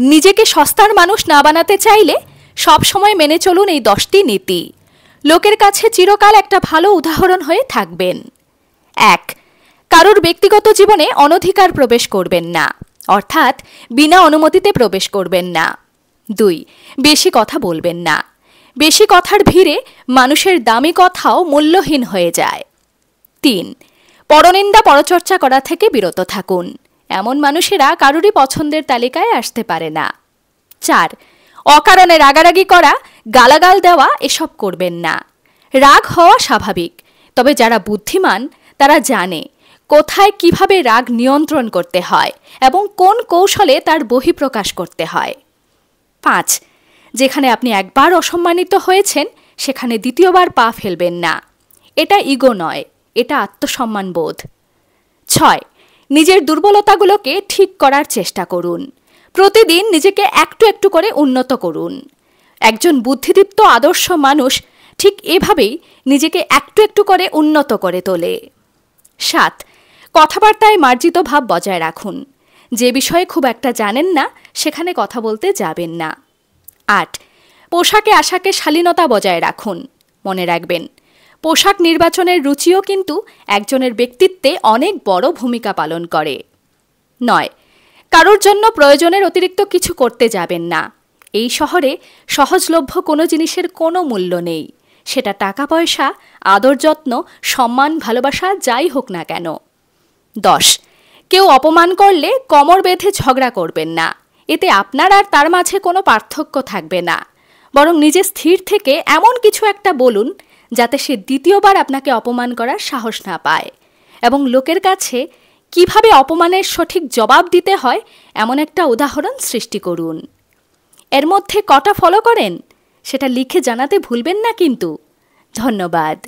নিজেকে সস্তার মানুষ না বানাতে চাইলে সব সময় মেনে চলুন এই 10টি নীতি। লোকের কাছে চিরকাল একটা ভালো উদাহরণ হয়ে থাকবেন। 1. কারোর ব্যক্তিগত জীবনে অনধিকার প্রবেশ করবেন না, অর্থাৎ বিনা অনুমতিতে প্রবেশ করবেন না। 2. বেশি কথা বলবেন না। বেশি কথার ভিড়ে মানুষের দামি কথাও মূল্যহীন হয়ে যায়। 3. পরনিন্দা পরচর্চা করা থেকে বিরত থাকুন। এমন মানুষেরা কারোরই পছন্দের তালিকায় আসতে পারে না। 4. অকারণে রাগারাগি করা, গালাগাল দেওয়া এসব করবেন না। রাগ হওয়া স্বাভাবিক, তবে যারা বুদ্ধিমান তারা জানে কোথায় কিভাবে রাগ নিয়ন্ত্রণ করতে হয় এবং কোন কৌশলে তার বহিঃপ্রকাশ করতে হয়। 5. যেখানে আপনি একবার অসম্মানিত হয়েছেন সেখানে দ্বিতীয়বার পা ফেলবেন না। এটা ইগো নয়, এটা আত্মসম্মানবোধ। 6. নিজের দুর্বলতাগুলোকে ঠিক করার চেষ্টা করুন। প্রতিদিন নিজেকে একটু একটু করে উন্নত করুন। একজন বুদ্ধিদীপ্ত আদর্শ মানুষ ঠিক এভাবেই নিজেকে একটু একটু করে উন্নত করে তোলে। 7. কথাবার্তায় মার্জিত ভাব বজায় রাখুন। যে বিষয়ে খুব একটা জানেন না সেখানে কথা বলতে যাবেন না। 8. পোশাকে আশাকে শালীনতা বজায় রাখুন। মনে রাখবেন, পোশাক নির্বাচনের রুচিও কিন্তু একজনের ব্যক্তিত্বে অনেক বড় ভূমিকা পালন করে। 9. কারোর জন্য প্রয়োজনের অতিরিক্ত কিছু করতে যাবেন না। এই শহরে সহজলভ্য কোনো জিনিসের কোনো মূল্য নেই, সেটা টাকা পয়সা, আদর যত্ন, সম্মান, ভালোবাসা যাই হোক না কেন। 10. কেউ অপমান করলে কোমর বেঁধে ঝগড়া করবেন না। এতে আপনার আর তার মাঝে কোনো পার্থক্য থাকবে না, বরং নিজে স্থির থেকে এমন কিছু একটা বলুন যাতে সে দ্বিতীয়বার আপনাকে অপমান করার সাহস না পায়, এবং লোকের কাছে কিভাবে অপমানের সঠিক জবাব দিতে হয় এমন একটা উদাহরণ সৃষ্টি করুন। এর মধ্যে কটা ফলো করেন সেটা লিখে জানাতে ভুলবেন না কিন্তু। ধন্যবাদ।